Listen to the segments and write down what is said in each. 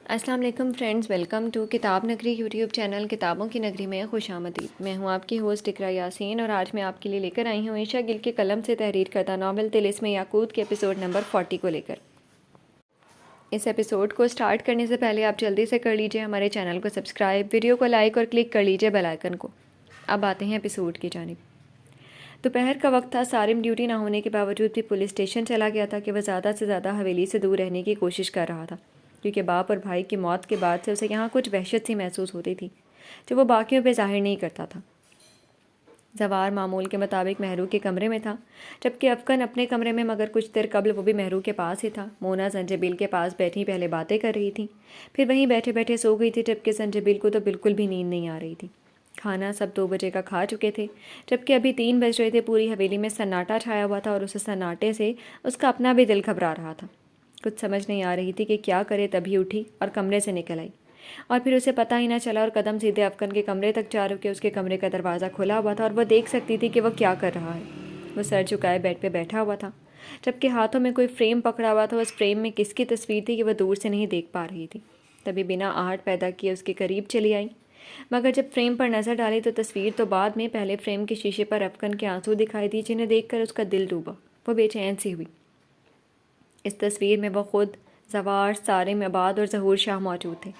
السلام علیکم friends, welcome to کتاب نگری یوٹیوب چینل کتابوں کی نگری میں خوش آمدید۔ میں ہوں آپ کی ہوسٹ اقرا یاسین اور آج میں آپ کے لیے لے کر آئی ہوں عائشہ گل کے قلم سے تحریر کردہ ناول طلسم یاقوت کے ایپیسوڈ نمبر 40 کو لے کر۔ اس ایپیسوڈ کو سٹارٹ کرنے سے پہلے آپ جلدی سے کر لیجئے ہمارے چینل کو سبسکرائب، ویڈیو کو لائک اور کلک کر لیجئے بیل آئیکن کو۔ اب آتے ہیں ایپیسوڈ کی جانب۔ دوپہر کا وقت تھا۔ سارم ڈیوٹی نہ ہونے کے باوجود بھی پولیس اسٹیشن چلا گیا تھا کہ وہ زیادہ سے زیادہ حویلی سے دور رہنے کی کوشش کر رہا تھا، کیونکہ باپ اور بھائی کی موت کے بعد سے اسے یہاں کچھ وحشت سی محسوس ہوتی تھی جو وہ باقیوں پہ ظاہر نہیں کرتا تھا۔ زوار معمول کے مطابق مہرو کے کمرے میں تھا، جبکہ افکن اپنے کمرے میں، مگر کچھ دیر قبل وہ بھی مہرو کے پاس ہی تھا۔ مونا زنجبیل کے پاس بیٹھی پہلے باتیں کر رہی تھی، پھر وہیں بیٹھے بیٹھے سو گئی تھی، جبکہ زنجبیل کو تو بالکل بھی نیند نہیں آ رہی تھی۔ کھانا سب 2 بجے کا کھا چکے تھے، جبکہ ابھی 3 بج رہے تھے۔ پوری حویلی میں سناٹا چھایا ہوا تھا اور اس سناٹے سے اس کا اپنا بھی دل گھبرا رہا تھا۔ کچھ سمجھ نہیں آ رہی تھی کہ کیا کرے، تبھی اٹھی اور کمرے سے نکل آئی، اور پھر اسے پتہ ہی نہ چلا اور قدم سیدھے افکن کے کمرے تک جا رکے۔ اس کے کمرے کا دروازہ کھلا ہوا تھا اور وہ دیکھ سکتی تھی کہ وہ کیا کر رہا ہے۔ وہ سر جھکائے بیڈ پہ بیٹھا ہوا تھا، جبکہ ہاتھوں میں کوئی فریم پکڑا ہوا تھا۔ اس فریم میں کس کی تصویر تھی کہ وہ دور سے نہیں دیکھ پا رہی تھی۔ تبھی بنا آہٹ پیدا کیے اس کے قریب چلی آئی، مگر جب فریم پر نظر ڈالی تو تصویر تو بعد میں، پہلے فریم کے شیشے پر افکن کے آنسو دکھائی دی، جنہیں دیکھ کر اس کا دل ڈوبا۔ وہ بے چین سی ہوئی۔ اس تصویر میں وہ خود، زوار، سارم، عباد اور ظہور شاہ موجود تھے،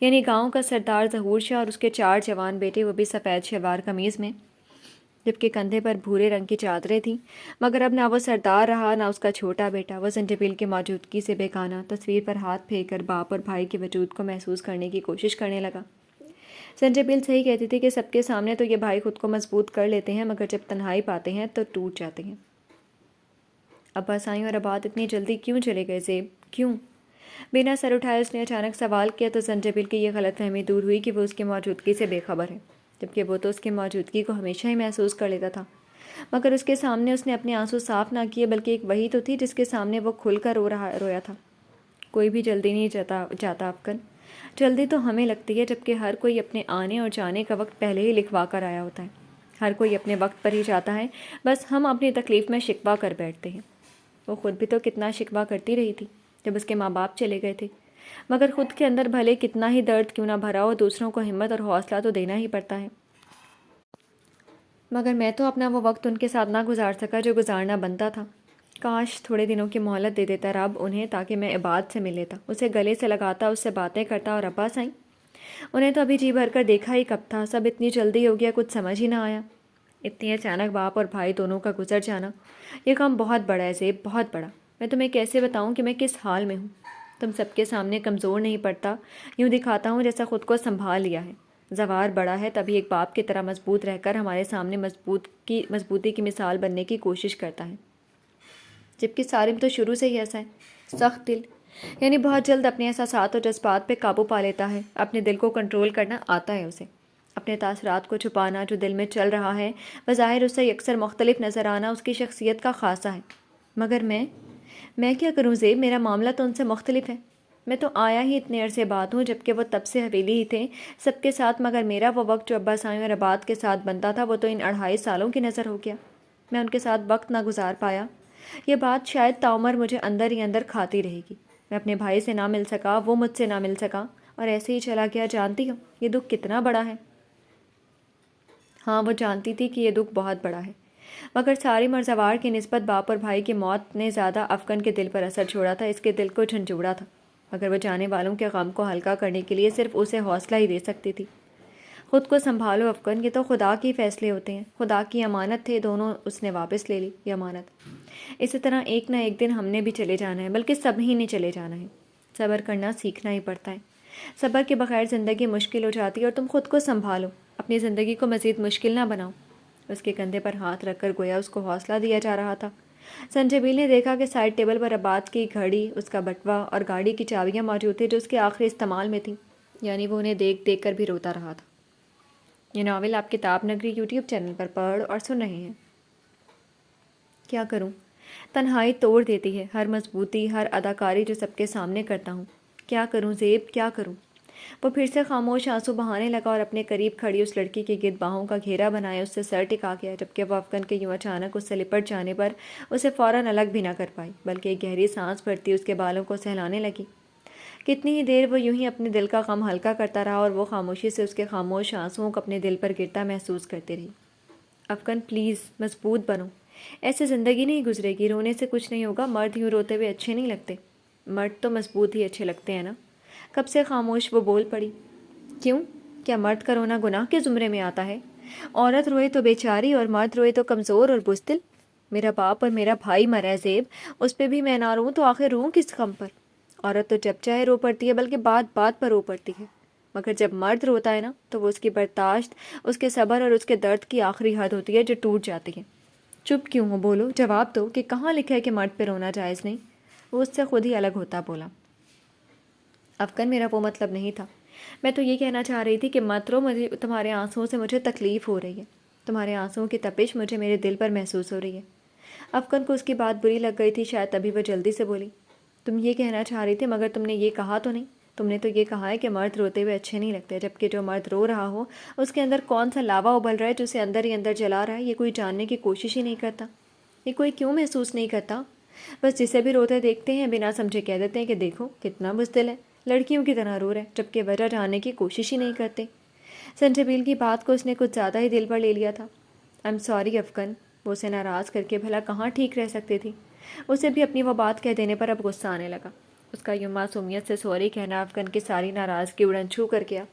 یعنی گاؤں کا سردار ظہور شاہ اور اس کے 4 جوان بیٹے، وہ بھی سفید شلوار قمیض میں، جبکہ کندھے پر بھورے رنگ کی چادریں تھیں۔ مگر اب نہ وہ سردار رہا، نہ اس کا چھوٹا بیٹا۔ وہ زنجبیل کی موجودگی سے بے گانہ تصویر پر ہاتھ پھیر کر باپ اور بھائی کے وجود کو محسوس کرنے کی کوشش کرنے لگا۔ زنجبیل صحیح کہتی تھی کہ سب کے سامنے تو یہ بھائی خود کو مضبوط کر لیتے ہیں، مگر جب تنہائی پاتے ہیں تو ٹوٹ جاتے ہیں۔ ابا سائیں اور عباد اتنی جلدی کیوں چلے گئے زیب؟ کیوں؟ بنا سر اٹھائے اس نے اچانک سوال کیا تو زنجبیل کی یہ غلط فہمی دور ہوئی کہ وہ اس کی موجودگی سے بے خبر ہے، جبکہ وہ تو اس کی موجودگی کو ہمیشہ ہی محسوس کر لیتا تھا۔ مگر اس کے سامنے اس نے اپنے آنسو صاف نہ کیے، بلکہ ایک وہی تو تھی جس کے سامنے وہ کھل کر رویا تھا۔ کوئی بھی جلدی نہیں جاتا افکن، جلدی تو ہمیں لگتی ہے، جبکہ ہر کوئی اپنے آنے اور جانے کا وقت پہلے ہی لکھوا کر آیا ہوتا ہے۔ ہر کوئی اپنے وقت پر ہی جاتا ہے، بس ہم اپنی تکلیف میں شکوہ کر بیٹھتے ہیں۔ وہ خود بھی تو کتنا شکوہ کرتی رہی تھی جب اس کے ماں باپ چلے گئے تھے، مگر خود کے اندر بھلے کتنا ہی درد کیوں نہ بھرا ہو، دوسروں کو ہمت اور حوصلہ تو دینا ہی پڑتا ہے۔ مگر میں تو اپنا وہ وقت ان کے ساتھ نہ گزار سکا جو گزارنا بنتا تھا۔ کاش تھوڑے دنوں کی مہلت دے دیتا رب انہیں، تاکہ میں عباد سے مل لیتا، اسے گلے سے لگاتا، اس سے باتیں کرتا۔ اور ابا سائیں، انہیں تو ابھی جی بھر کر دیکھا ہی کب تھا، سب اتنی جلدی ہو گیا، کچھ سمجھ ہی نہ آیا۔ اتنی اچانک باپ اور بھائی دونوں کا گزر جانا، یہ کام بہت بڑا ہے زیب، بہت بڑا۔ میں تمہیں کیسے بتاؤں کہ میں کس حال میں ہوں؟ تم سب کے سامنے کمزور نہیں پڑتا، یوں دکھاتا ہوں جیسا خود کو سنبھال لیا ہے۔ زوار بڑا ہے، تبھی ایک باپ کی طرح مضبوط رہ کر ہمارے سامنے مضبوطی کی مثال بننے کی کوشش کرتا ہے، جبکہ سارم تو شروع سے ہی ایسا ہے، سخت دل، یعنی بہت جلد اپنے احساسات اور جذبات پہ قابو پا لیتا ہے۔ اپنے دل کو کنٹرول کرنا آتا ہے اسے، اپنے تاثرات کو چھپانا، جو دل میں چل رہا ہے بظاہر اس سے اکثر مختلف نظر آنا اس کی شخصیت کا خاصہ ہے۔ مگر میں کیا کروں زیب؟ میرا معاملہ تو ان سے مختلف ہے۔ میں تو آیا ہی اتنے عرصے بعد ہوں، جبکہ وہ تب سے حویلی ہی تھے سب کے ساتھ، مگر میرا وہ وقت جو ابا سائیں اور عباد کے ساتھ بنتا تھا، وہ تو ان 2.5 سالوں کی نظر ہو گیا۔ میں ان کے ساتھ وقت نہ گزار پایا، یہ بات شاید تاعمر مجھے اندر ہی اندر کھاتی رہے گی۔ میں اپنے بھائی سے نہ مل سکا، وہ مجھ سے نہ مل سکا، اور ایسے ہی چلا گیا۔ جانتی ہو یہ دکھ کتنا بڑا ہے؟ ہاں وہ جانتی تھی کہ یہ دکھ بہت بڑا ہے، مگر سارم اور زوار کی نسبت باپ اور بھائی کی موت نے زیادہ افکن کے دل پر اثر چھوڑا تھا، اس کے دل کو جھنجھوڑا تھا، مگر وہ جانے والوں کے غم کو ہلکا کرنے کے لیے صرف اسے حوصلہ ہی دے سکتی تھی۔ خود کو سنبھالو افکن، یہ تو خدا کے فیصلے ہوتے ہیں، خدا کی امانت تھے دونوں، اس نے واپس لے لی یہ امانت۔ اسی طرح ایک نہ ایک دن ہم نے بھی چلے جانا ہے، بلکہ سب ہی نے چلے جانا ہے۔ صبر کرنا سیکھنا ہی پڑتا ہے، صبر کے بغیر زندگی مشکل ہو جاتی ہے، اور تم خود کو سنبھالو، اپنی زندگی کو مزید مشکل نہ بناؤ۔ اس کے کندھے پر ہاتھ رکھ کر گویا اس کو حوصلہ دیا جا رہا تھا۔ زنجبیل نے دیکھا کہ سائڈ ٹیبل پر عباد کی گھڑی، اس کا بٹوا اور گاڑی کی چابیاں موجود تھیں جو اس کے آخری استعمال میں تھیں، یعنی وہ انہیں دیکھ دیکھ کر بھی روتا رہا تھا۔ یہ ناول آپ کتاب نگری یوٹیوب چینل پر پڑھ اور سن رہے ہیں۔ کیا کروں؟ تنہائی توڑ دیتی ہے، ہر مضبوطی، ہر اداکاری جو سب کے سامنے کرتا ہوں۔ کیا کروں زیب، کیا کروں؟ وہ پھر سے خاموش آنسو بہانے لگا اور اپنے قریب کھڑی اس لڑکی کے گرد باہوں کا گھیرا بنائے اس سے سر ٹکا گیا، جبکہ وہ افکن کے یوں اچانک اس سے لپٹ جانے پر اسے فوراً الگ بھی نہ کر پائی، بلکہ ایک گہری سانس بھرتی اس کے بالوں کو سہلانے لگی۔ کتنی ہی دیر وہ یوں ہی اپنے دل کا غم ہلکا کرتا رہا اور وہ خاموشی سے اس کے خاموش آنسوؤں کو اپنے دل پر گرتا محسوس کرتی رہی۔ افغان پلیز مضبوط بنو، ایسے زندگی نہیں گزرے گی، رونے سے کچھ نہیں ہوگا، مرد یوں روتے ہوئے اچھے نہیں لگتے، مرد تو مضبوط ہی اچھے لگتے ہیں نا۔ کب سے خاموش وہ بول پڑی۔ کیوں؟ کیا مرد کا رونا گناہ کے زمرے میں آتا ہے؟ عورت روئے تو بیچاری اور مرد روئے تو کمزور اور بزدل۔ میرا باپ اور میرا بھائی مرا ہے زیب، اس پہ بھی میں نہ روں تو آخر روں کس غم پر؟ عورت تو جب چاہے رو پڑتی ہے، بلکہ بات بات پر رو پڑتی ہے، مگر جب مرد روتا ہے نا تو وہ اس کی برداشت، اس کے صبر اور اس کے درد کی آخری حد ہوتی ہے جو ٹوٹ جاتی ہے۔ چپ کیوں ہو؟ بولو، جواب دو کہ کہاں لکھا ہے کہ مرد پہ رونا جائز نہیں؟ وہ اس سے خود ہی الگ ہوتا بولا۔ افغان میرا وہ مطلب نہیں تھا، میں تو یہ کہنا چاہ رہی تھی کہ مت رو، مجھے تمہارے آنسوؤں سے مجھے تکلیف ہو رہی ہے، تمہارے آنسوؤں کی تپش مجھے میرے دل پر محسوس ہو رہی ہے۔ افغان کو اس کی بات بری لگ گئی تھی، شاید تبھی وہ جلدی سے بولی، تم یہ کہنا چاہ رہی تھی مگر تم نے یہ کہا تو نہیں، تم نے تو یہ کہا ہے کہ مرد روتے ہوئے اچھے نہیں لگتے، جبکہ جو مرد رو رہا ہو اس کے اندر کون سا لاوا ابل رہا ہے جو اسے اندر ہی اندر جلا رہا ہے، یہ کوئی جاننے کی کوشش ہی نہیں کرتا، یہ کوئی کیوں محسوس نہیں کرتا؟ بس جسے بھی روتے دیکھتے ہیں بنا سمجھے کہہ دیتے ہیں کہ دیکھو کتنا بزدل ہے، لڑکیوں کی طرح رو رہا ہے، جبکہ وجہ جاننے کی کوشش ہی نہیں کرتے۔ سنجبیل کی بات کو اس نے کچھ زیادہ ہی دل پر لے لیا تھا۔ آئی ایم سوری افغان، وہ اسے ناراض کر کے بھلا کہاں ٹھیک رہ سکتی تھی؟ اسے بھی اپنی وہ بات کہہ دینے پر اب غصہ آنے لگا۔ اس کا یوں معصومیت سے سوری کہنا افغان کی ساری ناراضگی اڑن چھو کر گیا۔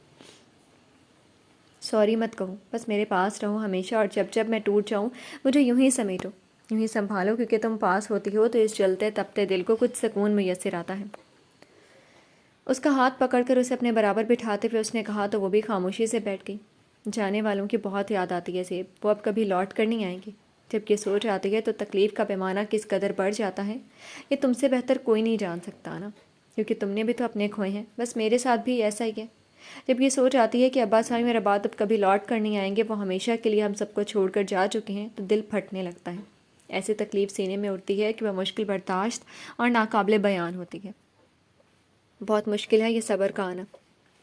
سوری مت کہو، بس میرے پاس رہو ہمیشہ، اور جب جب میں ٹوٹ جاؤں مجھے یوں ہی سمیٹو، یوں ہی سنبھالو، کیونکہ تم پاس ہوتی ہو تو اس جلتے تپتے دل کو کچھ سکون میسر آتا ہے۔ اس کا ہاتھ پکڑ کر اسے اپنے برابر بٹھاتے ہوئے اس نے کہا تو وہ بھی خاموشی سے بیٹھ گئی۔ جانے والوں کی بہت یاد آتی ہے زیب، وہ اب کبھی لوٹ کر نہیں آئیں گے۔ جب یہ سوچ آتی ہے تو تکلیف کا پیمانہ کس قدر بڑھ جاتا ہے یہ تم سے بہتر کوئی نہیں جان سکتا نا، کیونکہ تم نے بھی تو اپنے کھوئے ہیں، بس میرے ساتھ بھی ایسا ہی ہے۔ جب یہ سوچ آتی ہے کہ ابا صاحب میرا بات اب کبھی لوٹ کر نہیں آئیں گے، وہ ہمیشہ کے لیے ہم سب کو چھوڑ کر جا چکے ہیں، تو دل پھٹنے لگتا ہے۔ ایسی تکلیف سینے میں اٹھتی ہے کہ وہ مشکل برداشت اور ناقابل بیان ہوتی ہے۔ بہت مشکل ہے یہ صبر کا آنا،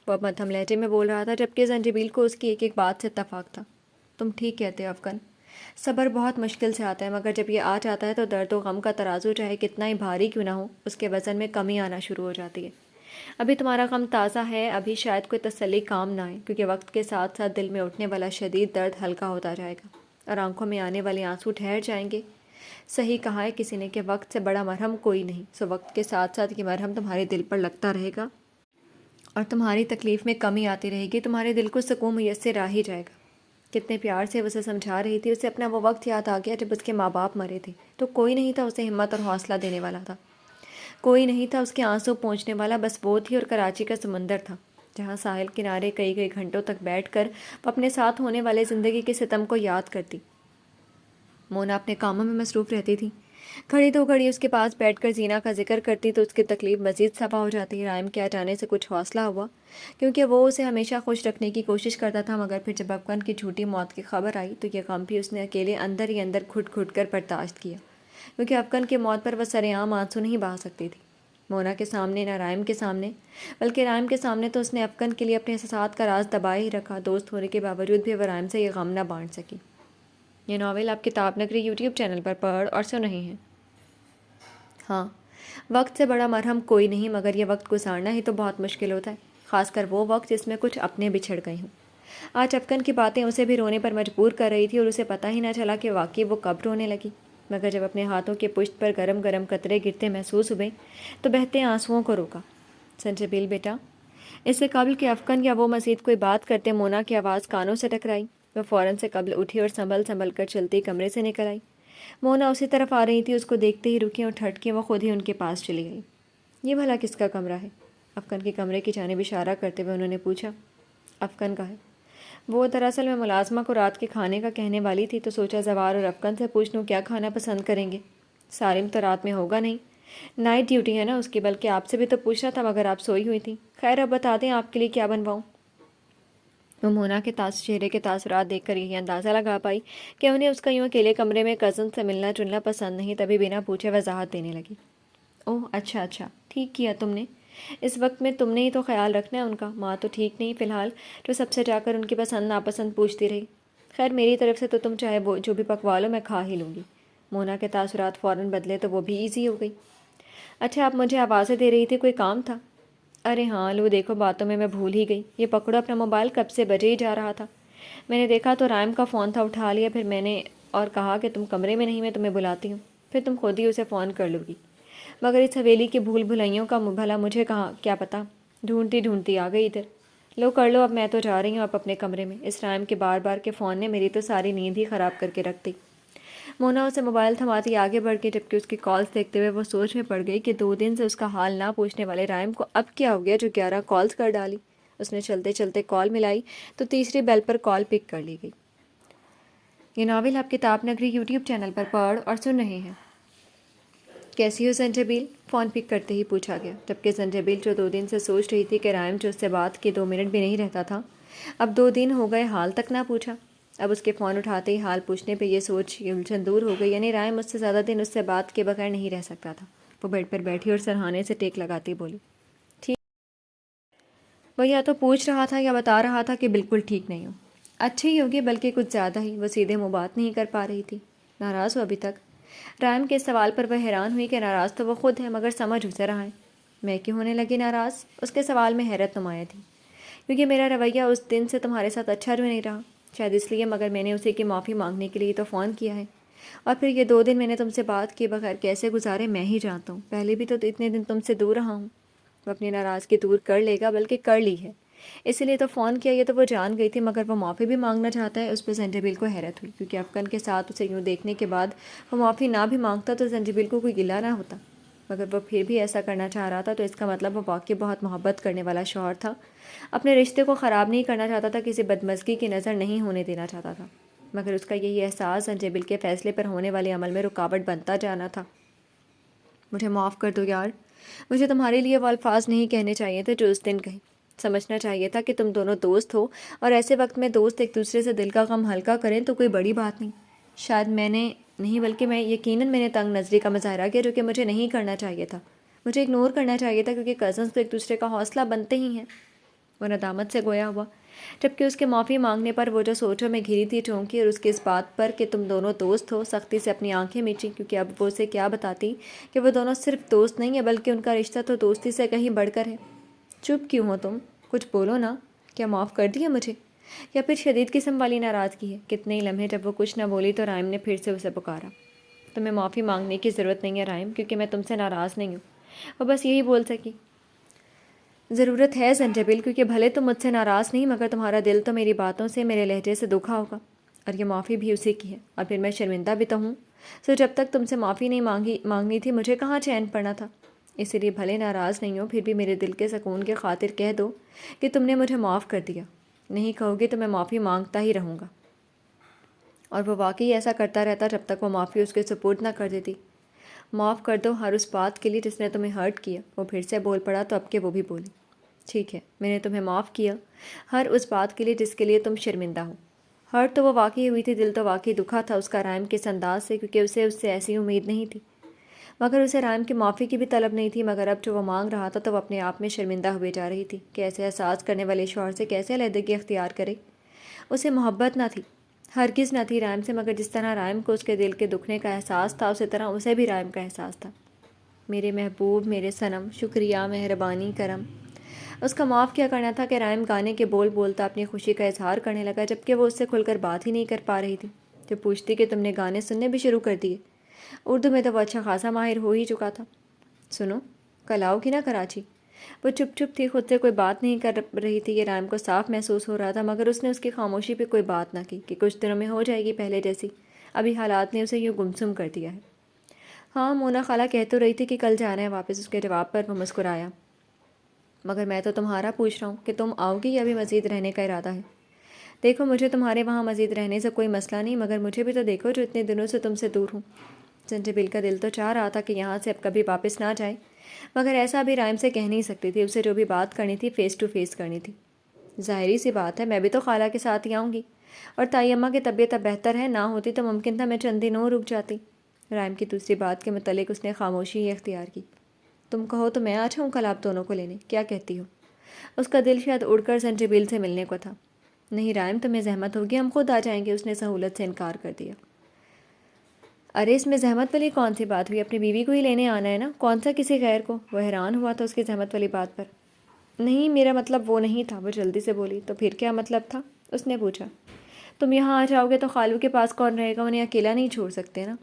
وہ اب مدھم لہجے میں بول رہا تھا، جبکہ زنجبیل کو اس کی ایک ایک بات سے اتفاق تھا۔ تم ٹھیک کہتے ہو افغان، صبر بہت مشکل سے آتا ہے، مگر جب یہ آ جاتا ہے تو درد و غم کا ترازو چاہے کتنا ہی بھاری کیوں نہ ہو، اس کے وزن میں کمی آنا شروع ہو جاتی ہے۔ ابھی تمہارا غم تازہ ہے، ابھی شاید کوئی تسلی کام نہ آئے، کیونکہ وقت کے ساتھ ساتھ دل میں اٹھنے والا شدید درد ہلکا ہوتا جائے گا اور آنکھوں میں آنے والے آنسو ٹھہر جائیں گے۔ صحیح کہا ہے کسی نے کہ وقت سے بڑا مرہم کوئی نہیں، سو وقت کے ساتھ ساتھ یہ مرہم تمہارے دل پر لگتا رہے گا اور تمہاری تکلیف میں کمی آتی رہے گی، تمہارے دل کو سکون میسر آ ہی جائے گا۔ کتنے پیار سے اسے سمجھا رہی تھی، اسے اپنا وہ وقت یاد آ گیا جب اس کے ماں باپ مرے تھے تو کوئی نہیں تھا اسے ہمت اور حوصلہ دینے والا تھا، کوئی نہیں تھا اس کے آنسو پہنچنے والا، بس وہ تھی اور کراچی کا سمندر تھا، جہاں ساحل کنارے کئی کئی گھنٹوں تک بیٹھ کر وہ اپنے ساتھ ہونے والے زندگی کے ستم کو یاد کرتی۔ مونا اپنے کاموں میں مصروف رہتی تھی، کھڑی دو گھڑی اس کے پاس بیٹھ کر زینہ کا ذکر کرتی تو اس کی تکلیف مزید صفا ہو جاتی۔ رائم کے آ جانے سے کچھ حوصلہ ہوا، کیونکہ وہ اسے ہمیشہ خوش رکھنے کی کوشش کرتا تھا، مگر پھر جب افغان کی جھوٹی موت کی خبر آئی تو یہ غم بھی اس نے اکیلے اندر ہی اندر گھٹ گھٹ کر برداشت کیا، کیونکہ افغان کی موت پر وہ سرے عام آنسو نہیں بہا سکتی تھی، مونا کے سامنے نہ رائم کے سامنے، بلکہ رائم کے سامنے تو اس نے افغان کے لیے اپنے احساسات کا راز دبائے ہی رکھا۔ دوست ہونے کے باوجود بھی وہ رائم سے یہ غم نہ بانٹ سکی۔ یہ ناول آپ کتاب نگری یوٹیوب چینل پر پڑھ اور سن رہے ہیں۔ ہاں، وقت سے بڑا مرہم کوئی نہیں، مگر یہ وقت گزارنا ہی تو بہت مشکل ہوتا ہے، خاص کر وہ وقت جس میں کچھ اپنے بچھڑ گئے ہوں۔ آج افغان کی باتیں اسے بھی رونے پر مجبور کر رہی تھی اور اسے پتہ ہی نہ چلا کہ واقعی وہ کب رونے لگی، مگر جب اپنے ہاتھوں کے پشت پر گرم گرم قطرے گرتے محسوس ہوئے تو بہتے آنسوؤں کو روکا۔ سنجبیل بیٹا، اس سے قبل کہ افغان یا وہ مزید کوئی بات کرتے مونا کی آواز کانوں سے ٹکرائی۔ وہ فوراً سے قبل اٹھی اور سنبھل سنبھل کر چلتی کمرے سے نکل آئی۔ مونا اسی طرف آ رہی تھی، اس کو دیکھتے ہی رکی اور ٹھٹکی وہ خود ہی ان کے پاس چلی گئی۔ یہ بھلا کس کا کمرہ ہے؟ افغان کے کمرے کی جانب اشارہ کرتے ہوئے انہوں نے پوچھا۔ افغان کا ہے۔ وہ دراصل میں ملازمہ کو رات کے کھانے کا کہنے والی تھی، تو سوچا زوار اور افغان سے پوچھ لوں کیا کھانا پسند کریں گے۔ سالم تو رات میں ہوگا نہیں، نائٹ ڈیوٹی ہے نا اس کی، بلکہ آپ سے بھی تو پوچھنا تھا مگر آپ سوئی ہوئی تھیں۔ خیر اب بتا دیں آپ کے لیے کیا بنواؤں۔ وہ مونا کے چہرے کے تاثرات دیکھ کر یہی اندازہ لگا پائی کہ انہیں اس کا یوں اکیلے کمرے میں کزن سے ملنا جلنا پسند نہیں، تبھی بنا پوچھے وضاحت دینے لگی۔ اوہ اچھا، ٹھیک کیا تم نے، اس وقت میں تم نے ہی تو خیال رکھنا ہے ان کا، ماں تو ٹھیک نہیں فی الحال، جو سب سے جا کر ان کی پسند ناپسند پوچھتی رہی۔ خیر میری طرف سے تو تم چاہے جو بھی پکوا لو میں کھا ہی لوں گی۔ مونا کے تاثرات فوراً بدلے تو وہ بھی ایزی ہو گئی۔ اچھا آپ مجھے آوازیں دے رہی تھی، کوئی کام تھا؟ ارے ہاں لو دیکھو، باتوں میں بھول ہی گئی، یہ پکڑو اپنا موبائل، کب سے بجے ہی جا رہا تھا۔ میں نے دیکھا تو رائم کا فون تھا، اٹھا لیا، پھر میں نے اور کہا کہ تم کمرے میں نہیں، میں تمہیں بلاتی ہوں، پھر تم خود ہی اسے فون کر لو گی۔ مگر اس حویلی کی بھول بھلائیوں کا بھلا مجھے کہاں کیا پتہ، ڈھونڈتی ڈھونڈتی آ گئی ادھر۔ لو کر لو، اب میں تو جا رہی ہوں آپ اپنے کمرے میں۔ اس رائم کے بار بار کے فون نے میری تو ساری نیند ہی خراب کر کے رکھ دی۔ مونا اسے موبائل تھماتی آگے بڑھ کے، جبکہ اس کی کالز دیکھتے ہوئے وہ سوچ میں پڑ گئی کہ 2 دن سے اس کا حال نہ پوچھنے والے رائم کو اب کیا ہو گیا جو 11 کالز کر ڈالی۔ اس نے چلتے چلتے کال ملائی تو تیسری بیل پر کال پک کر لی گئی۔ یہ ناول آپ کتاب نگری یوٹیوب چینل پر پڑھ اور سن رہے ہیں۔ کیسی ہو زنجبیل؟ فون پک کرتے ہی پوچھا گیا، جبکہ زنجبیل جو 2 دن سے سوچ رہی تھی کہ رائم جو اس سے بات کے 2 منٹ بھی نہیں رہتا تھا، اب 2 دن ہو گئے حال تک نہ پوچھا۔ اب اس کے فون اٹھاتے ہی حال پوچھنے پہ یہ سوچ یہ الجھن دور ہو گئی، یعنی رائم اس سے زیادہ دن اس سے بات کے بغیر نہیں رہ سکتا تھا۔ وہ بیڈ پر بیٹھی اور سرہانے سے ٹیک لگاتی بولی، ٹھیک؟ وہ یا تو پوچھ رہا تھا یا بتا رہا تھا کہ بالکل ٹھیک نہیں ہوں۔ اچھی ہی ہوگی، بلکہ کچھ زیادہ ہی۔ وہ سیدھے منہ بات نہیں کر پا رہی تھی۔ ناراض ہو ابھی تک؟ رائم کے اس سوال پر وہ حیران ہوئی کہ ناراض تو وہ خود ہے، مگر سمجھ اسے رہا ہے۔ میں کیوں ہونے لگی ناراض؟ اس کے سوال میں حیرت نمایاں تھی۔ کیونکہ میرا رویہ اس دن سے تمہارے ساتھ اچھا جو نہیں رہا، شاید اس لیے، مگر میں نے اسی کی معافی مانگنے کے لیے تو فون کیا ہے۔ اور پھر یہ 2 دن میں نے تم سے بات کیے بغیر کیسے گزارے میں ہی جانتا ہوں۔ پہلے بھی تو اتنے دن تم سے دور رہا ہوں۔ وہ اپنی ناراضگی دور کر لے گا، بلکہ کر لی ہے، اسی لیے تو فون کیا، یہ تو وہ جان گئی تھی، مگر وہ معافی بھی مانگنا چاہتا ہے۔ اس پہ زنجبیل کو حیرت ہوئی، کیونکہ افغان کے ساتھ اسے یوں دیکھنے کے بعد وہ معافی نہ بھی مانگتا تو زنجبیل کو کوئی گلہ نہ ہوتا، مگر وہ پھر بھی ایسا کرنا چاہ رہا تھا، تو اس کا مطلب وہ واقعی بہت محبت کرنے والا شوہر تھا، اپنے رشتے کو خراب نہیں کرنا چاہتا تھا، کسی بدمزگی کی نظر نہیں ہونے دینا چاہتا تھا، مگر اس کا یہی احساس زنجبیل کے فیصلے پر ہونے والے عمل میں رکاوٹ بنتا جانا تھا۔ مجھے معاف کر دو یار، مجھے تمہارے لیے وہ الفاظ نہیں کہنے چاہیے تھے جو اس دن کہے۔ سمجھنا چاہیے تھا کہ تم دونوں دوست ہو، اور ایسے وقت میں دوست ایک دوسرے سے دل کا غم ہلکا کریں تو کوئی بڑی بات نہیں۔ شاید میں نے نہیں، بلکہ یقیناً میں نے تنگ نظری کا مظاہرہ کیا، جو کہ مجھے نہیں کرنا چاہیے تھا۔ مجھے اگنور کرنا چاہیے تھا، کیونکہ کزنس تو ایک دوسرے کا حوصلہ بنتے ہی ہیں۔ وہ ندامت سے گویا ہوا، جبکہ اس کے معافی مانگنے پر وہ جو سوچوں میں گھری تھی چونکی، اور اس کی اس بات پر کہ تم دونوں دوست ہو، سختی سے اپنی آنکھیں میچیں، کیونکہ اب وہ اسے کیا بتاتی کہ وہ دونوں صرف دوست نہیں ہیں، بلکہ ان کا رشتہ تو دوستی سے کہیں بڑھ کر ہے۔ چپ کیوں ہو تم؟ کچھ بولو نا۔ کیا معاف کر دیا مجھے، یا پھر شدید قسم والی ناراضگی ہے؟ کتنے ہی لمحے جب وہ کچھ نہ بولی تو رائم نے پھر سے اسے پکارا۔ تمہیں معافی مانگنے کی ضرورت نہیں ہے رائم، کیونکہ میں تم سے ناراض نہیں ہوں۔ وہ بس یہی بول سکی۔ ضرورت ہے زنجبیل، کیونکہ بھلے تم مجھ سے ناراض نہیں، مگر تمہارا دل تو میری باتوں سے، میرے لہجے سے دکھا ہوگا، اور یہ معافی بھی اسی کی ہے، اور پھر میں شرمندہ بھی تو ہوں۔ سو جب تک تم سے معافی نہیں مانگنی تھی، مجھے کہاں چین پڑنا تھا؟ اسی لیے بھلے ناراض نہیں ہو، پھر بھی میرے دل کے سکون کے خاطر کہہ دو کہ تم نے مجھے معاف کر دیا۔ نہیں کہو گے تو میں معافی مانگتا ہی رہوں گا، اور وہ واقعی ایسا کرتا رہتا جب تک وہ معافی اس کے سپرد نہ کر دیتی۔ معاف کر دو ہر اس بات کے لیے جس نے تمہیں ہرٹ کیا۔ وہ پھر سے بول پڑا تو اب کہ وہ بھی بولی، ٹھیک ہے، میں نے تمہیں معاف کیا ہر اس بات کے لیے جس کے لیے تم شرمندہ ہو۔ ہرٹ تو وہ واقعی ہوئی تھی، دل تو واقعی دکھا تھا اس کا رائم کے اس انداز سے، کیونکہ اسے اس سے ایسی امید نہیں تھی، مگر اسے رائم کی معافی کی بھی طلب نہیں تھی، مگر اب جو وہ مانگ رہا تھا تو وہ اپنے آپ میں شرمندہ ہوئے جا رہی تھی کہ ایسے احساس کرنے والے شوہر سے کیسے علیحدگی اختیار کرے۔ اسے محبت نہ تھی، ہرگز نہ تھی رائم سے، مگر جس طرح رائم کو اس کے دل کے دکھنے کا احساس تھا، اسی طرح اسے بھی رائم کا احساس تھا۔ میرے محبوب، میرے صنم، شکریہ، مہربانی، کرم۔ اس کا معاف کیا کرنا تھا کہ رائم گانے کے بول بولتا اپنی خوشی کا اظہار کرنے لگا، جبکہ وہ اس سے کھل کر بات ہی نہیں کر پا رہی تھی۔ جو پوچھتی کہ تم نے گانے سننے بھی شروع کر دیے؟ اردو میں تو وہ اچھا خاصا ماہر ہو ہی چکا تھا۔ سنو، کل آؤ گی نا کراچی؟ وہ چپ چپ تھی، خود سے کوئی بات نہیں کر رہی تھی، یہ رائم کو صاف محسوس ہو رہا تھا، مگر اس نے اس کی خاموشی پہ کوئی بات نہ کی کہ کچھ دنوں میں ہو جائے گی پہلے جیسی۔ ابھی حالات نے اسے یوں گمسم کر دیا ہے۔ ہاں، مونا خالہ کہہ تو رہی تھی کہ کل جانا ہے واپس۔ اس کے جواب پر وہ مسکرایا، مگر میں تو تمہارا پوچھ رہا ہوں کہ تم آؤ گی یا بھی مزید رہنے کا ارادہ ہے؟ دیکھو، مجھے تمہارے وہاں مزید رہنے سے کوئی مسئلہ نہیں، مگر مجھے بھی تو دیکھو جو اتنے دنوں سے تم سے دور ہوں۔ زنجبیل کا دل تو چاہ رہا تھا کہ یہاں سے اب کبھی واپس نہ جائے، مگر ایسا بھی رائم سے کہہ نہیں سکتی تھی، اسے جو بھی بات کرنی تھی فیس ٹو فیس کرنی تھی۔ ظاہری سی بات ہے، میں بھی تو خالہ کے ساتھ ہی آؤں گی، اور تائی اماں کی طبیعت اب بہتر ہے، نہ ہوتی تو ممکن تھا میں چند دن اور رک جاتی۔ رائم کی دوسری بات کے متعلق اس نے خاموشی ہی اختیار کی۔ تم کہو تو میں آ جاؤں کل آپ دونوں کو لینے، کیا کہتی ہو؟ اس کا دل شاید اڑ کر زنجبیل سے ملنے کو تھا۔ نہیں رائم، تمہیں زحمت ہوگی، ہم خود آ جائیں گے، اس نے سہولت سے انکار کر دیا۔ ارے اس میں زحمت والی کون سی بات ہوئی؟ اپنی بیوی کو ہی لینے آنا ہے نا، کون سا کسی غیر کو؟ وہ حیران ہوا تھا اس کی زحمت والی بات پر۔ نہیں میرا مطلب وہ نہیں تھا، وہ جلدی سے بولی۔ تو پھر کیا مطلب تھا؟ اس نے پوچھا۔ تم یہاں آ جاؤ گے تو خالو کے پاس کون رہے گا، انہیں اکیلا نہیں چھوڑ سکتے نا۔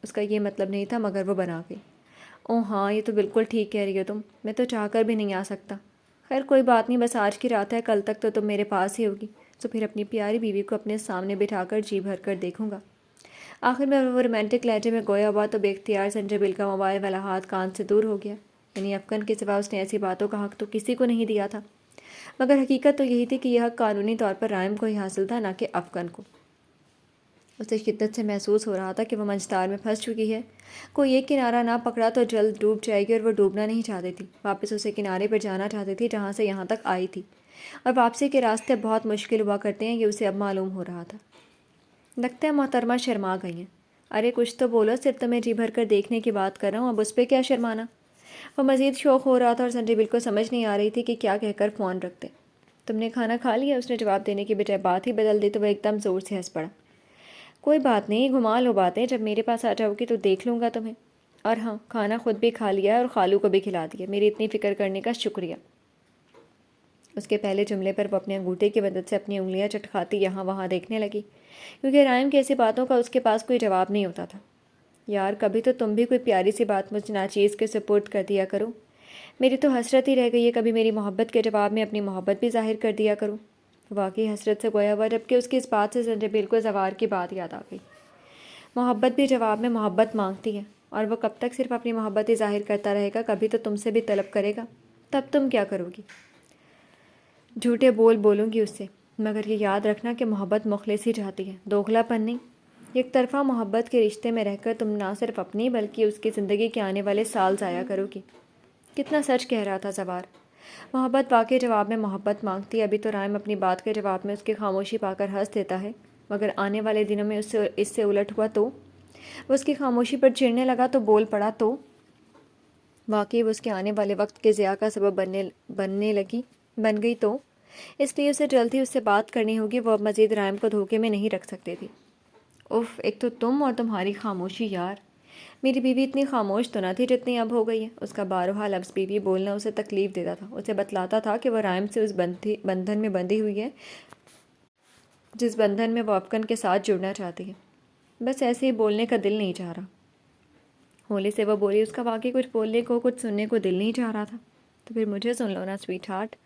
اس کا یہ مطلب نہیں تھا، مگر وہ بنا گئی۔ اوہ ہاں، یہ تو بالکل ٹھیک کہہ رہی ہو تم، میں تو چاہ کر بھی نہیں آ سکتا۔ خیر کوئی بات نہیں، بس آج کی رات ہے، کل تک تو تم میرے پاس ہی ہوگی، تو پھر اپنی پیاری بیوی کو اپنے سامنے بٹھا کر جی بھر کر دیکھوں گا۔ آخر میں وہ رومانٹک لہجے میں گویا ہوا تو بے اختیار سنجبیل کا موبائل والا ہاتھ کان سے دور ہو گیا۔ یعنی افغان کے سوا اس نے ایسی باتوں کا حق تو کسی کو نہیں دیا تھا، مگر حقیقت تو یہی تھی کہ یہ حق قانونی طور پر رائم کو ہی حاصل تھا، نہ کہ افغان کو۔ اسے شدت سے محسوس ہو رہا تھا کہ وہ منجتار میں پھنس چکی ہے، کوئی ایک کنارہ نہ پکڑا تو جلد ڈوب جائے گی، اور وہ ڈوبنا نہیں چاہتی تھی، واپس اسے کنارے پر جانا چاہتی تھی جہاں سے یہاں تک آئی تھی، اور واپسی کے راستے بہت مشکل ہوا کرتے ہیں، یہ اسے اب معلوم ہو رہا تھا۔ لگتا ہے محترمہ شرما گئی ہیں۔ ارے کچھ تو بولو، صرف تمہیں جی بھر کر دیکھنے کی بات کر رہا ہوں، اب اس پہ کیا شرمانا؟ وہ مزید شوق ہو رہا تھا، اور سنجیبل کو سمجھ نہیں آ رہی تھی کہ کیا کہہ کر فون رکھتے۔ تم نے کھانا کھا لیا؟ اس نے جواب دینے کی بجائے بات ہی بدل دی تو وہ ایک دم زور سے ہنس پڑا۔ کوئی بات نہیں، گھما لو باتیں، جب میرے پاس آ جاؤ گی تو دیکھ لوں گا تمہیں۔ اور ہاں، کھانا خود بھی کھا لیا ہے اور خالو کو بھی کھلا دیا، میری اتنی فکر کرنے کا شکریہ۔ اس کے پہلے جملے پر وہ اپنے انگوٹھے کی مدد سے اپنی انگلیاں چٹکھاتی یہاں وہاں دیکھنے لگی، کیونکہ رائم کی ایسی باتوں کا اس کے پاس کوئی جواب نہیں ہوتا تھا۔ یار کبھی تو تم بھی کوئی پیاری سی بات مجھ ناچیز کے سپرد کر دیا کرو، میری تو حسرت ہی رہ گئی ہے، کبھی میری محبت کے جواب میں اپنی محبت بھی ظاہر کر دیا کروں۔ واقعی حسرت سے گویا ہوا، جبکہ اس کی اس بات سے سنجیبل کو زوار کی بات یاد آ گئی۔ محبت بھی جواب میں محبت مانگتی ہے، اور وہ کب تک صرف اپنی محبت ہی ظاہر کرتا رہے گا، کبھی تو تم سے بھی طلب کرے گا، تب تم کیا کرو گی؟ جھوٹے بولوں گی اس سے، مگر یہ یاد رکھنا کہ محبت مخلصی چاہتی ہے، دوغلا پن نہیں۔ ایک طرفہ محبت کے رشتے میں رہ کر تم نہ صرف اپنی بلکہ اس کی زندگی کے آنے والے سال ضائع کرو گی۔ کتنا سچ کہہ رہا تھا زوار، محبت واقعی جواب میں محبت مانگتی ہے۔ ابھی تو رائم اپنی بات کے جواب میں اس کی خاموشی پا کر ہنس دیتا ہے، مگر آنے والے دنوں میں اس سے الٹ ہوا تو وہ اس کی خاموشی پر چڑھنے لگا تو بول پڑا تو واقعی وہ اس کے آنے والے وقت کے ضیاع کا سبب بن گئی تو اس لیے اسے جلد ہی اس سے بات کرنی ہوگی، وہ اب مزید رائم کو دھوکے میں نہیں رکھ سکتی تھی۔ اف، ایک تو تم اور تمہاری خاموشی یار، میری بیوی اتنی خاموش تو نہ تھی جتنی اب ہو گئی ہے۔ اس کا بارہا لفظ بیوی بولنا اسے تکلیف دیتا تھا، اسے بتلاتا تھا کہ وہ رائم سے اس بندھن میں بندھی ہوئی ہے جس بندھن میں وہ افغان کے ساتھ جڑنا چاہتی ہے، بس ایسے ہی بولنے کا دل نہیں چاہ رہا۔ ہولے سے وہ بولی، اس کا واقعی کچھ بولنے کو کچھ سننے کو دل نہیں چاہ رہا تھا۔ تو پھر مجھے سن لو نا سویٹ ہارٹ۔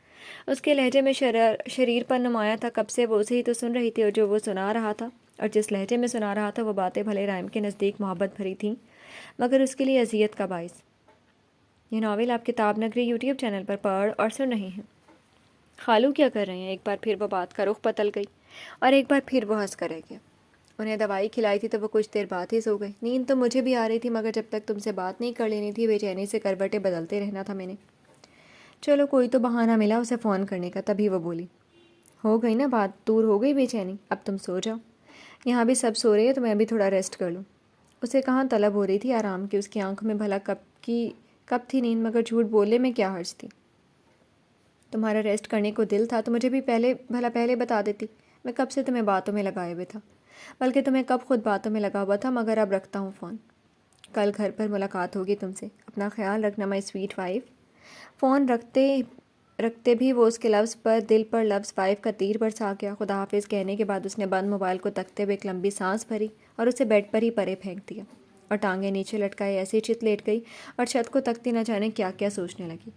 اس کے لہجے میں شریر پر نمایاں تھا، کب سے وہ اسے ہی تو سن رہی تھی، اور جو وہ سنا رہا تھا اور جس لہجے میں سنا رہا تھا وہ باتیں بھلے رائم کے نزدیک محبت بھری تھیں، مگر اس کے لیے اذیت کا باعث۔ یہ ناول آپ کتاب نگری یوٹیوب چینل پر پڑھ اور سن رہے ہیں۔ خالو کیا کر رہے ہیں؟ ایک بار پھر وہ بات کا رخ بدل گئی، اور ایک بار پھر وہ ہنس کر رہ گیا۔ انہیں دوائی کھلائی تھی تو وہ کچھ دیر بعد ہی سو گئے۔ نیند تو مجھے بھی آ رہی تھی، مگر جب تک تم سے بات نہیں کر لینی تھی بے چینی سے کروٹیں بدلتے رہنا تھا میں نے۔ چلو کوئی تو بہانہ ملا اسے فون کرنے کا، تبھی وہ بولی۔ ہو گئی نا بات، دور ہو گئی بے چینی، اب تم سو جاؤ، یہاں بھی سب سو رہے ہیں تو میں بھی تھوڑا ریسٹ کر لوں۔ اسے کہاں طلب ہو رہی تھی آرام کی، اس کی آنکھوں میں بھلا کب تھی نیند، مگر جھوٹ بولنے میں کیا حرج تھی؟ تمہارا ریسٹ کرنے کو دل تھا تو مجھے بھی پہلے بتا دیتی، میں کب سے تمہیں باتوں میں لگائے ہوئے تھا، بلکہ تمہیں کب خود باتوں میں لگا ہوا تھا، مگر اب رکھتا ہوں فون، کل گھر پر ملاقات ہوگی تم سے، اپنا خیال رکھنا مائی سویٹ وائف۔ فون رکھتے بھی وہ اس کے لفظ پر دل پر لفظ وائف کا تیر برسا گیا۔ خدا حافظ کہنے کے بعد اس نے بند موبائل کو تکتے ہوئے ایک لمبی سانس بھری اور اسے بیڈ پر ہی پرے پھینک دیا، اور ٹانگیں نیچے لٹکائے ایسے چت لیٹ گئی اور چھت کو تکتی نہ جانے کیا کیا سوچنے لگی۔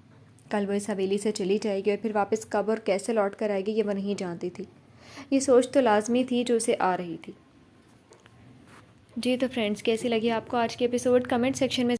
کل وہ اس حویلی سے چلی جائے گی اور پھر واپس کب اور کیسے لوٹ کر آئے گی یہ وہ نہیں جانتی تھی، یہ سوچ تو لازمی تھی جو اسے آ رہی تھی۔ جی تو فرینڈز، کیسی لگی آپ کو آج کی ایپیسوڈ؟ کمنٹ سیکشن میں